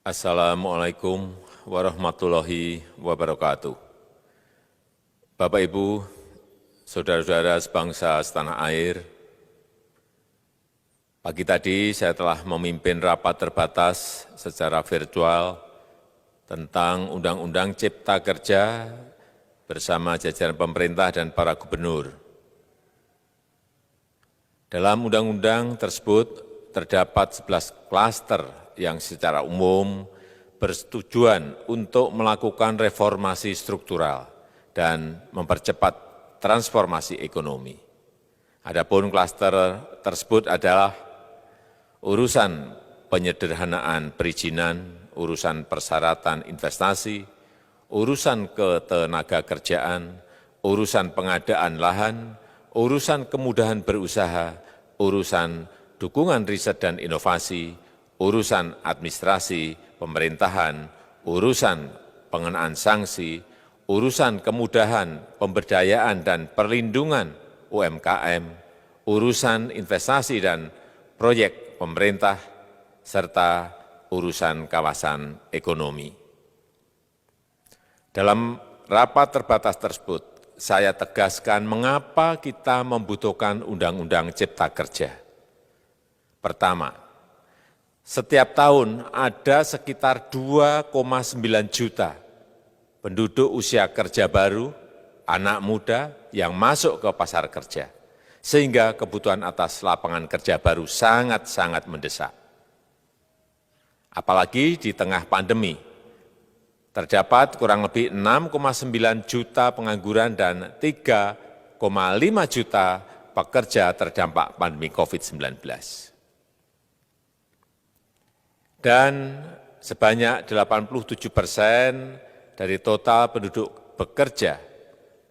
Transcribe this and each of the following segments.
Assalamualaikum warahmatullahi wabarakatuh. Bapak, Ibu, saudara-saudara sebangsa setanah air, pagi tadi saya telah memimpin rapat terbatas secara virtual tentang Undang-Undang Cipta Kerja bersama jajaran pemerintah dan para gubernur. Dalam undang-undang tersebut terdapat 11 klaster yang secara umum bertujuan untuk melakukan reformasi struktural dan mempercepat transformasi ekonomi. Adapun klaster tersebut adalah urusan penyederhanaan perizinan, urusan persyaratan investasi, urusan ketenagakerjaan, urusan pengadaan lahan, urusan kemudahan berusaha, urusan dukungan riset dan inovasi, urusan administrasi pemerintahan, urusan pengenaan sanksi, urusan kemudahan pemberdayaan dan perlindungan UMKM, urusan investasi dan proyek pemerintah, serta urusan kawasan ekonomi. Dalam rapat terbatas tersebut, saya tegaskan mengapa kita membutuhkan Undang-Undang Cipta Kerja. Pertama, setiap tahun ada sekitar 2,9 juta penduduk usia kerja baru, anak muda yang masuk ke pasar kerja, sehingga kebutuhan atas lapangan kerja baru sangat-sangat mendesak. Apalagi di tengah pandemi, terdapat kurang lebih 6,9 juta pengangguran dan 3,5 juta pekerja terdampak pandemi COVID-19. Dan sebanyak 87% dari total penduduk bekerja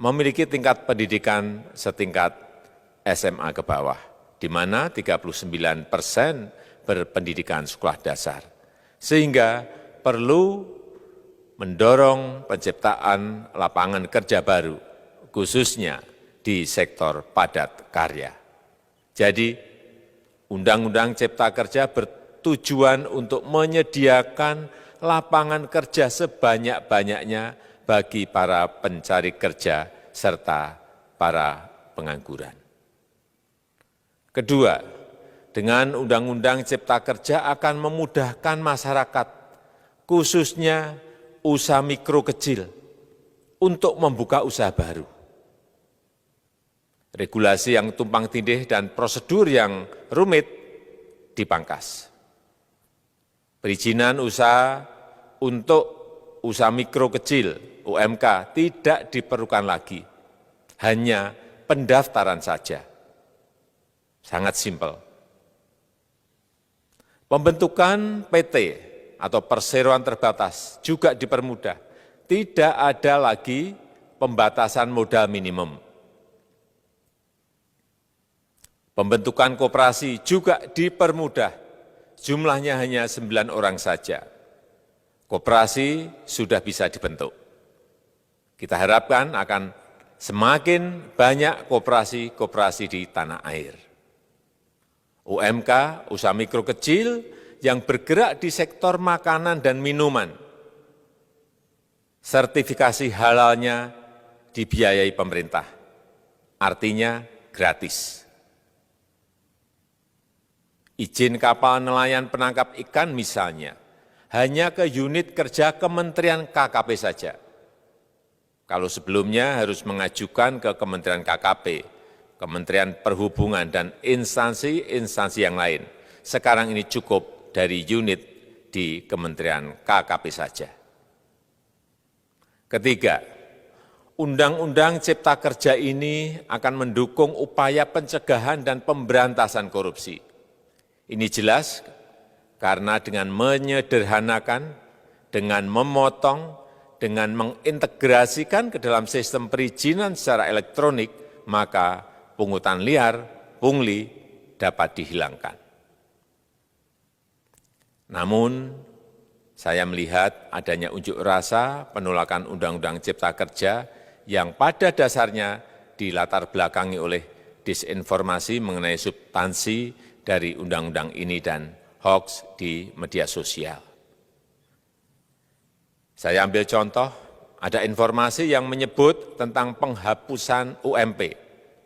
memiliki tingkat pendidikan setingkat SMA ke bawah, di mana 39% berpendidikan sekolah dasar. Sehingga perlu mendorong penciptaan lapangan kerja baru, khususnya di sektor padat karya. Jadi, Undang-Undang Cipta Kerja bertujuan untuk menyediakan lapangan kerja sebanyak-banyaknya bagi para pencari kerja serta para pengangguran. Kedua, dengan Undang-Undang Cipta Kerja akan memudahkan masyarakat, khususnya usaha mikro kecil, untuk membuka usaha baru. Regulasi yang tumpang tindih dan prosedur yang rumit dipangkas. Perizinan usaha untuk usaha mikro kecil, UMK, tidak diperlukan lagi, hanya pendaftaran saja. Sangat simpel. Pembentukan PT atau perseroan terbatas juga dipermudah. Tidak ada lagi pembatasan modal minimum. Pembentukan koperasi juga dipermudah. Jumlahnya hanya 9 orang saja. Koperasi sudah bisa dibentuk. Kita harapkan akan semakin banyak koperasi-koperasi di tanah air. UMK, usaha mikro kecil, yang bergerak di sektor makanan dan minuman, sertifikasi halalnya dibiayai pemerintah, artinya gratis. Izin kapal nelayan penangkap ikan misalnya, hanya ke unit kerja Kementerian KKP saja. Kalau sebelumnya harus mengajukan ke Kementerian KKP, Kementerian Perhubungan, dan instansi-instansi yang lain. Sekarang ini cukup dari unit di Kementerian KKP saja. Ketiga, Undang-Undang Cipta Kerja ini akan mendukung upaya pencegahan dan pemberantasan korupsi. Ini jelas karena dengan menyederhanakan, dengan memotong, dengan mengintegrasikan ke dalam sistem perizinan secara elektronik, maka pungutan liar, pungli dapat dihilangkan. Namun, saya melihat adanya unjuk rasa penolakan Undang-Undang Cipta Kerja yang pada dasarnya dilatar belakangi oleh disinformasi mengenai substansi dari undang-undang ini dan hoax di media sosial. Saya ambil contoh, ada informasi yang menyebut tentang penghapusan UMP,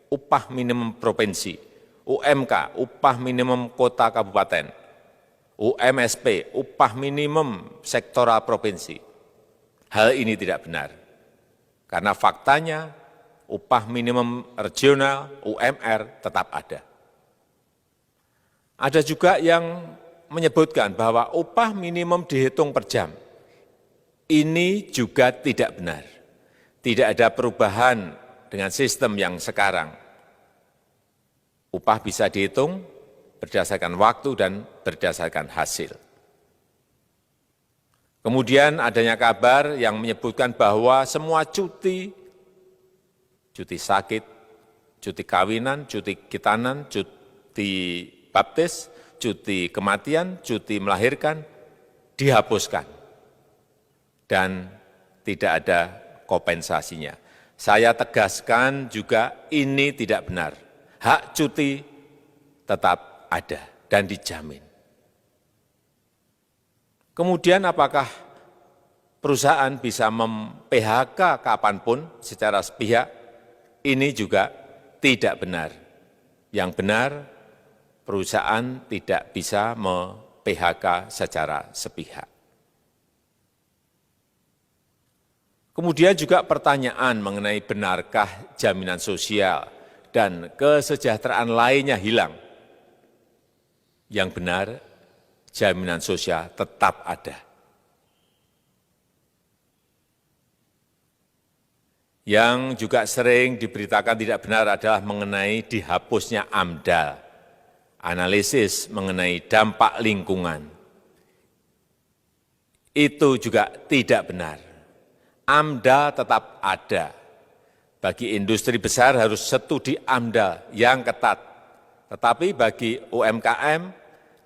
upah minimum provinsi, UMK, upah minimum kota kabupaten, UMSP, upah minimum sektoral provinsi. Hal ini tidak benar, karena faktanya upah minimum regional, UMR, tetap ada. Ada juga yang menyebutkan bahwa upah minimum dihitung per jam. Ini juga tidak benar. Tidak ada perubahan dengan sistem yang sekarang. Upah bisa dihitung berdasarkan waktu dan berdasarkan hasil. Kemudian adanya kabar yang menyebutkan bahwa semua cuti sakit, cuti kawinan, cuti khitanan, cuti baptis, cuti kematian, cuti melahirkan, dihapuskan. Dan tidak ada kompensasinya. Saya tegaskan juga ini tidak benar. Hak cuti tetap ada dan dijamin. Kemudian apakah perusahaan bisa mem-PHK kapanpun secara sepihak? Ini juga tidak benar. Yang benar, perusahaan tidak bisa me-PHK secara sepihak. Kemudian juga pertanyaan mengenai benarkah jaminan sosial dan kesejahteraan lainnya hilang. Yang benar, jaminan sosial tetap ada. Yang juga sering diberitakan tidak benar adalah mengenai dihapusnya AMDAL, analisis mengenai dampak lingkungan. Itu juga tidak benar. AMDAL tetap ada. Bagi industri besar harus studi AMDAL yang ketat. Tetapi bagi UMKM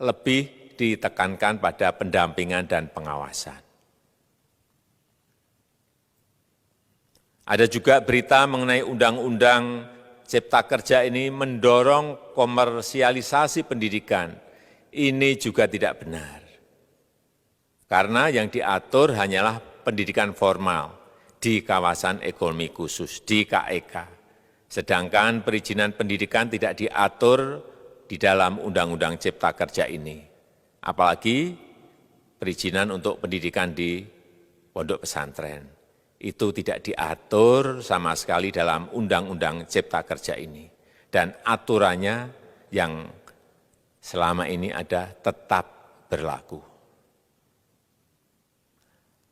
lebih ditekankan pada pendampingan dan pengawasan. Ada juga berita mengenai Undang-Undang Cipta Kerja ini mendorong komersialisasi pendidikan. Ini juga tidak benar. Karena yang diatur hanyalah pendidikan formal di kawasan ekonomi khusus, di KEK. Sedangkan perizinan pendidikan tidak diatur di dalam Undang-Undang Cipta Kerja ini. Apalagi perizinan untuk pendidikan di pondok pesantren. Itu tidak diatur sama sekali dalam Undang-Undang Cipta Kerja ini. Dan aturannya yang selama ini ada tetap berlaku.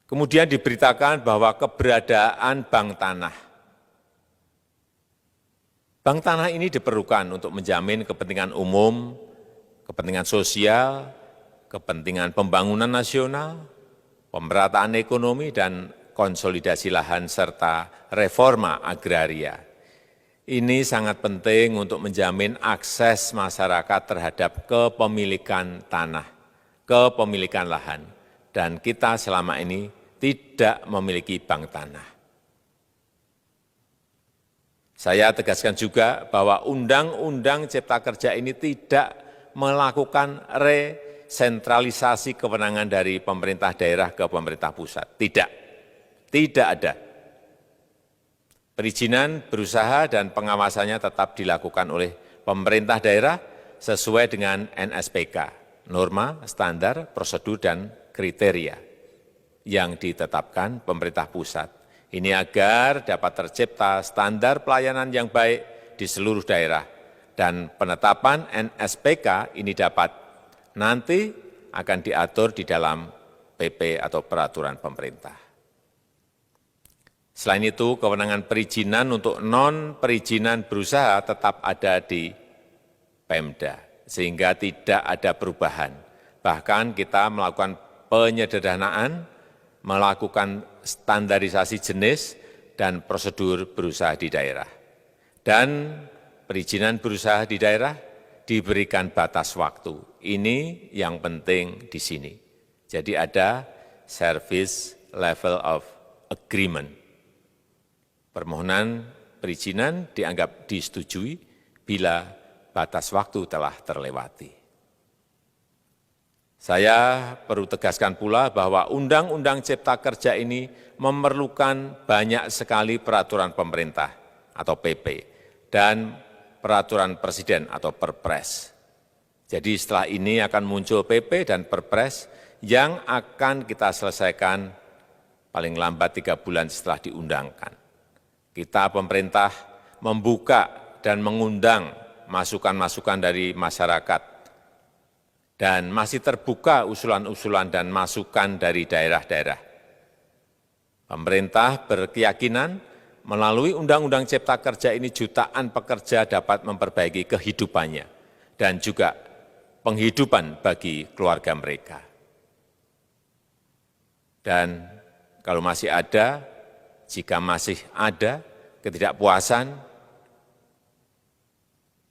Kemudian diberitakan bahwa keberadaan bank tanah. Bank tanah ini diperlukan untuk menjamin kepentingan umum, kepentingan sosial, kepentingan pembangunan nasional, pemerataan ekonomi, dan konsolidasi lahan serta reforma agraria. Ini sangat penting untuk menjamin akses masyarakat terhadap kepemilikan tanah, kepemilikan lahan. Dan kita selama ini tidak memiliki bank tanah. Saya tegaskan juga bahwa Undang-Undang Cipta Kerja ini tidak melakukan resentralisasi kewenangan dari pemerintah daerah ke pemerintah pusat. Tidak ada. Perizinan berusaha dan pengawasannya tetap dilakukan oleh pemerintah daerah sesuai dengan NSPK, norma, standar, prosedur, dan kriteria yang ditetapkan pemerintah pusat. Ini agar dapat tercipta standar pelayanan yang baik di seluruh daerah. Dan penetapan NSPK ini dapat nanti akan diatur di dalam PP atau peraturan pemerintah. Selain itu, kewenangan perizinan untuk non-perizinan berusaha tetap ada di Pemda, sehingga tidak ada perubahan. Bahkan kita melakukan penyederhanaan, melakukan standarisasi jenis dan prosedur berusaha di daerah. Dan perizinan berusaha di daerah diberikan batas waktu. Ini yang penting di sini. Jadi ada service level of agreement. Permohonan perizinan dianggap disetujui bila batas waktu telah terlewati. Saya perlu tegaskan pula bahwa Undang-Undang Cipta Kerja ini memerlukan banyak sekali peraturan pemerintah atau PP dan peraturan presiden atau Perpres. Jadi setelah ini akan muncul PP dan Perpres yang akan kita selesaikan paling lambat 3 bulan setelah diundangkan. Kita pemerintah membuka dan mengundang masukan-masukan dari masyarakat dan masih terbuka usulan-usulan dan masukan dari daerah-daerah. Pemerintah berkeyakinan melalui Undang-Undang Cipta Kerja ini jutaan pekerja dapat memperbaiki kehidupannya dan juga penghidupan bagi keluarga mereka. Dan kalau masih ada, jika masih ada ketidakpuasan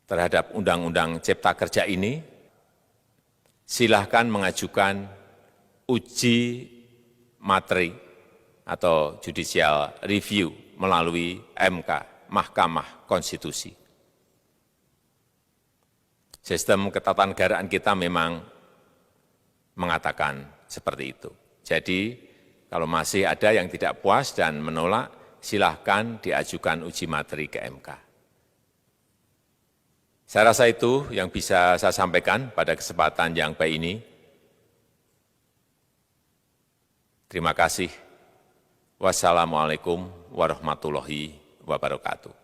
terhadap Undang-Undang Cipta Kerja ini, silahkan mengajukan uji materi atau judicial review melalui MK, Mahkamah Konstitusi. Sistem ketatanegaraan kita memang mengatakan seperti itu. Jadi, kalau masih ada yang tidak puas dan menolak, silahkan diajukan uji materi ke MK. Saya rasa itu yang bisa saya sampaikan pada kesempatan yang baik ini. Terima kasih. Wassalamualaikum warahmatullahi wabarakatuh.